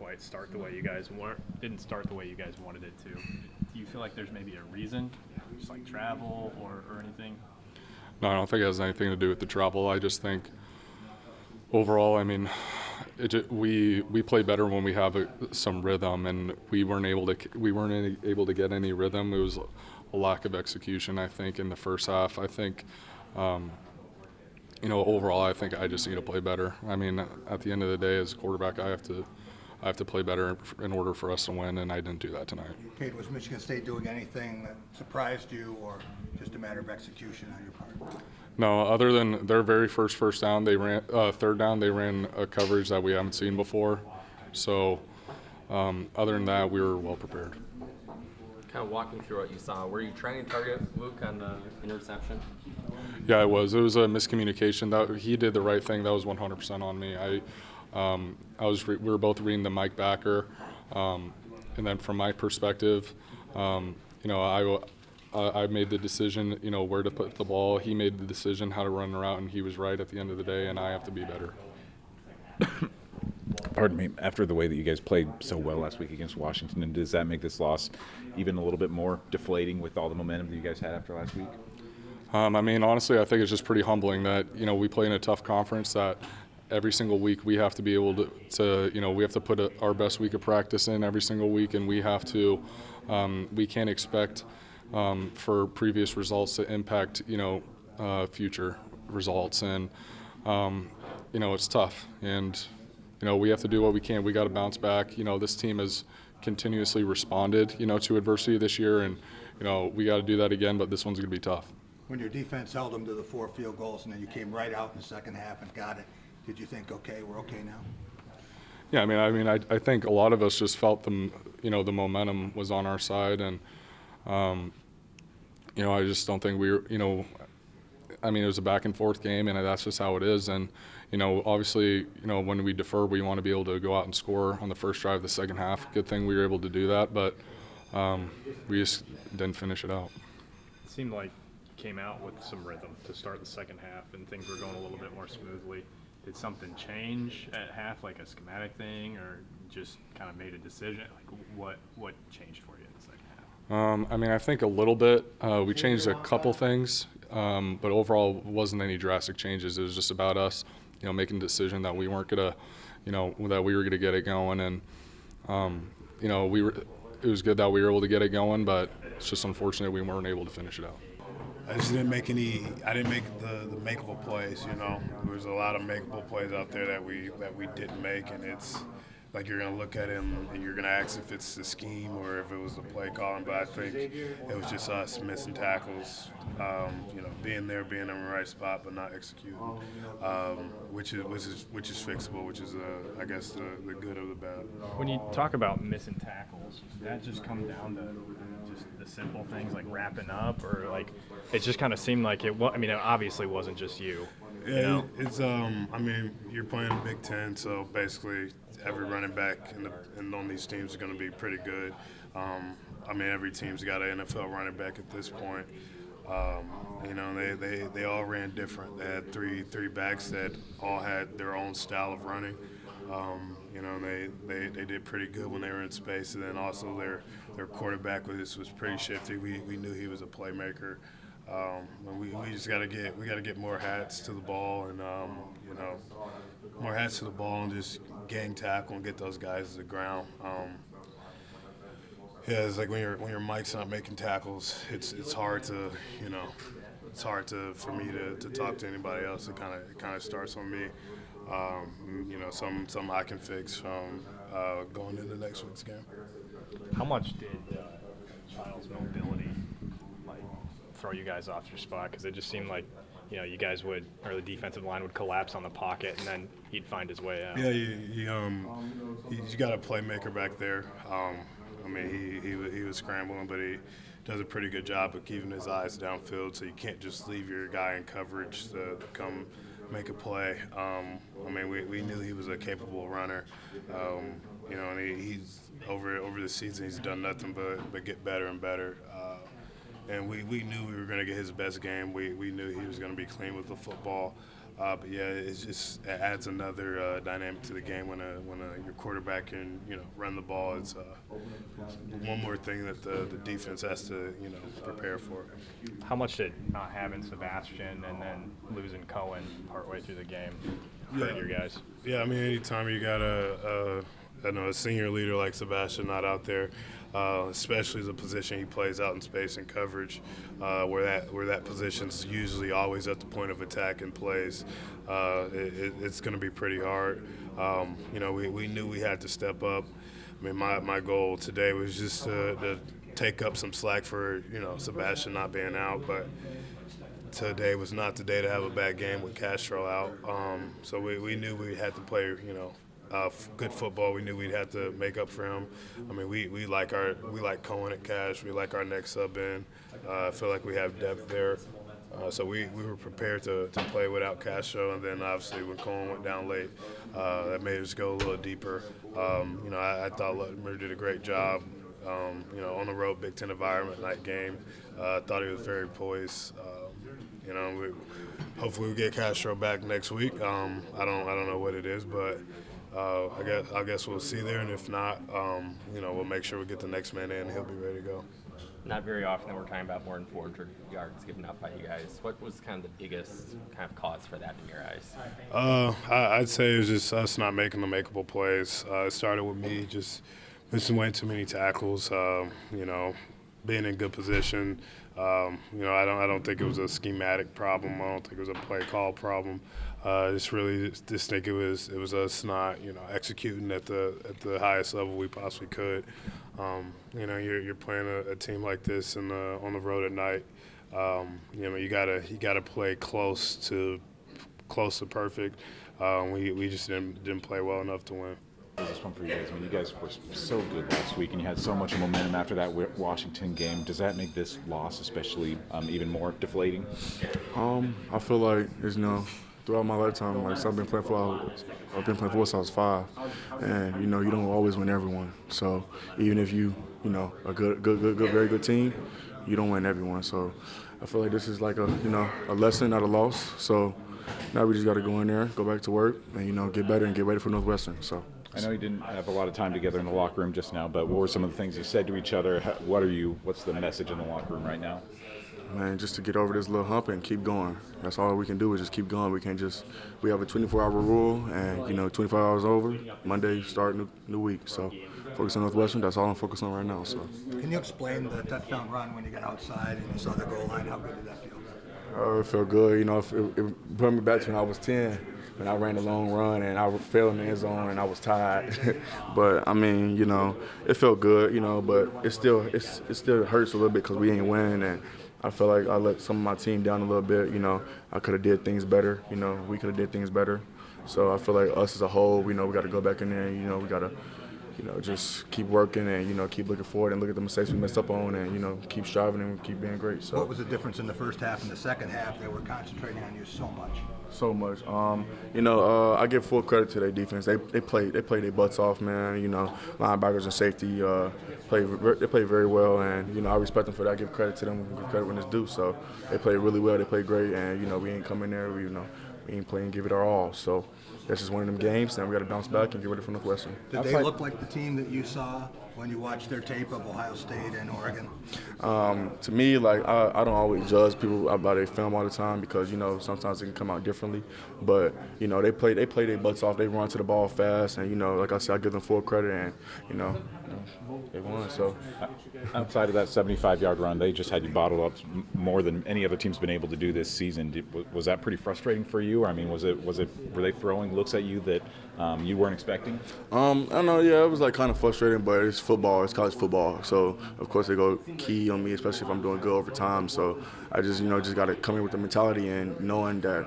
quite start the way you guys didn't start the way you guys wanted it to. Do you feel like there's maybe a reason, just like travel or anything? No, I don't think it has anything to do with the travel. I just think overall, I mean, we play better when we have some rhythm, and we weren't able to get any rhythm. It was a lack of execution, I think, in the first half. I think, overall, I think I just need to play better. I mean, at the end of the day, as a quarterback, I have to play better in order for us to win, and I didn't do that tonight. Kate, was Michigan State doing anything that surprised you, or just a matter of execution on your part? No, other than their very first down, third down, they ran a coverage that we haven't seen before. So, other than that, we were well prepared. Kind of walking through what you saw. Were you trying to target Luke on the interception? Yeah, it was. It was a miscommunication. That he did the right thing. That was 100% on me. We were both reading the Mike backer, and then from my perspective, I made the decision, where to put the ball. He made the decision how to run the route, and he was right at the end of the day, and I have to be better. Pardon me, after the way that you guys played so well last week against Washington, and does that make this loss even a little bit more deflating with all the momentum that you guys had after last week? I mean, honestly, I think it's just pretty humbling that, we play in a tough conference that every single week we have to be able to we have to put our best week of practice in every single week, and we have to, we can't expect for previous results to impact, future results. And, it's tough. And, we have to do what we can. We got to bounce back. This team has continuously responded, to adversity this year. And, we got to do that again, but this one's going to be tough. When your defense held them to the 4 field goals and then you came right out in the second half and got it, did you think, okay, we're okay now? Yeah, I think a lot of us just felt the momentum was on our side. And, I just don't think we were, it was a back and forth game, and that's just how it is. And, obviously, when we defer, we want to be able to go out and score on the first drive of the second half. Good thing we were able to do that, but we just didn't finish it out. It seemed like you came out with some rhythm to start the second half, and things were going a little bit more smoothly. Did something change at half, like a schematic thing, or just kind of made a decision? Like what changed for you in the second half? I think a little bit. We changed a couple things, but overall wasn't any drastic changes. It was just about us, making a decision that we weren't gonna, that we were gonna get it going, and it was good that we were able to get it going, but it's just unfortunate we weren't able to finish it out. I just didn't make I didn't make the makeable plays, There was a lot of makeable plays out there that we didn't make, and it's like you're going to look at it and you're going to ask if it's the scheme or if it was the play calling, but I think it was just us missing tackles, being there, being in the right spot, but not executing, which is fixable, which is, I guess, the good of the bad. When you talk about missing tackles, does that just come down to just the simple things like wrapping up, or like it just kind of seemed like it obviously wasn't just you. Yeah, it's you're playing Big Ten, so basically every running back on these teams is going to be pretty good. Every team's got an NFL running back at this point. They all ran different. They had three backs that all had their own style of running. They did pretty good when they were in space, and then also their quarterback was pretty shifty. We knew he was a playmaker. We just got to get more hats to the ball, and more hats to the ball, and just gang tackle and get those guys to the ground. It's like when your Mike's not making tackles, it's hard to for me to talk to anybody else. It kind of starts on me. Something I can fix going into next week's game. How much did Child's mobility throw you guys off your spot? Because it just seemed like you guys would, or the defensive line would collapse on the pocket, and then he'd find his way out. Yeah, you got a playmaker back there. He was scrambling, but he does a pretty good job of keeping his eyes downfield. So you can't just leave your guy in coverage to come make a play. We knew he was a capable runner. And he's over the season he's done nothing but get better and better. And we knew we were going to get his best game. We knew he was going to be clean with the football. But yeah, it adds another dynamic to the game when your quarterback can run the ball. It's one more thing that the defense has to prepare for. How much did not having Sebastian and then losing Cohen partway through the game hurt your guys? Yeah, I mean, anytime you got a senior leader like Sebastian not out there, especially the position he plays out in space and coverage, where that position's usually always at the point of attack and plays, it's going to be pretty hard. We knew we had to step up. I mean, my goal today was just to take up some slack for Sebastian not being out, but today was not the day to have a bad game with Castro out. So we knew we had to play good football. We knew we'd have to make up for him. I mean, we like Cohen at Cash. We like our next sub in. I feel like we have depth there. So we were prepared to play without Castro, and then obviously when Cohen went down late, that made us go a little deeper. I thought Lutmer did a great job. On the road, Big Ten environment, night game. I thought he was very poised. Hopefully we get Castro back next week. I don't know what it is, but I guess we'll see there, and if not, we'll make sure we get the next man in, and he'll be ready to go. Not very often that we're talking about more than 400 yards given up by you guys. What was kind of the biggest kind of cause for that in your eyes? I'd say it was just us not making the makeable plays. It started with me just missing way too many tackles. Being in good position. I don't think it was a schematic problem. I don't think it was a play call problem. Just think it was us not executing at the highest level we possibly could. You're playing a team like this on the road at night. You gotta play close to perfect. We just didn't play well enough to win. This one for you guys. I mean, you guys were so good last week, and you had so much momentum after that Washington game. Does that make this loss especially even more deflating? I feel like throughout my lifetime, I've been playing football since I was 5, and you don't always win everyone. So even if you a good, very good team, you don't win everyone. So I feel like this is like a lesson, not a loss. So now we just got to go in there, go back to work, and get better and get ready for Northwestern. So. I know you didn't have a lot of time together in the locker room just now, but what were some of the things you said to each other? What's the message in the locker room right now? Man, just to get over this little hump and keep going. That's all we can do is just keep going. We have a 24-hour rule, and 24 hours over, Monday start new week. So focus on Northwestern. That's all I'm focused on right now. So. Can you explain the touchdown run when you got outside and you saw the goal line? How good did that feel? It felt good. It brought me back to when I was 10. When I ran a long run and I fell in the end zone and I was tired. But I mean, it felt good, but it still hurts a little bit because we ain't winning, and I feel like I let some of my team down a little bit. I could have did things better. We could have did things better. So I feel like us as a whole, we got to go back in there. And, we got to, just keep working and keep looking forward and look at the mistakes we messed up on and keep striving and keep being great. So what was the difference in the first half and the second half? They were concentrating on you so much. So much. I give full credit to their defense. They play their butts off, man. Linebackers and safety they play very well, and I respect them for that. I give credit to them. Give credit when it's due. So they played really well. They played great, and we ain't come in there. We ain't playing, give it our all. So that's just one of them games. Then we got to bounce back and get ready for Northwestern. Did they look like the team that you saw when you watched their tape of Ohio State and Oregon? To me, like I don't always judge people about their film all the time because sometimes it can come out differently. But they play their butts off. They run to the ball fast, and like I said, I give them full credit, and they won. So outside of that 75-yard run, they just had you bottled up more than any other team's been able to do this season. Was that pretty frustrating for you? I mean, were they throwing looks at you that you weren't expecting? I don't know. Yeah, it was like kind of frustrating, but it's football. It's college football. So of course they go key on me, especially if I'm doing good over time. So I just just got to come in with the mentality and knowing that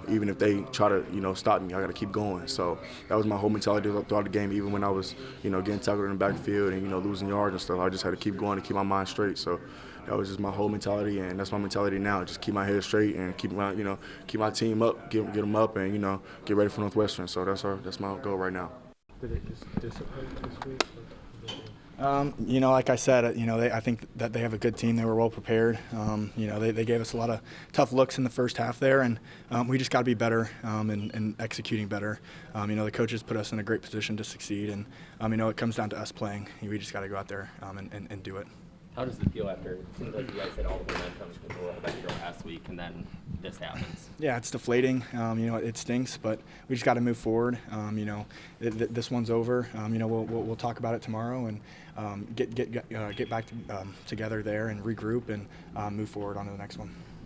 even if they try to stop me, I got to keep going. So that was my whole mentality throughout the game. Even when I was getting tackled in the backfield and losing yards and stuff, I just had to keep going to keep my mind straight. So that was just my whole mentality, and that's my mentality now. Just keep my head straight and keep my team up, get them up, and get ready for Northwestern. So that's my goal right now. Did it just dissipate this week? You know, like I said, you know, I think that they have a good team. They were well prepared. You know, they gave us a lot of tough looks in the first half there, and we just got to be better and executing better. You know, the coaches put us in a great position to succeed, and you know, it comes down to us playing. We just got to go out there and do it. How does it feel after it seems like you guys had all the momentum with the world after last week, and then this happens? Yeah, it's deflating. You know, it stinks, but we just got to move forward. You know, this one's over. You know, we'll talk about it tomorrow and get back together there and regroup and move forward on to the next one.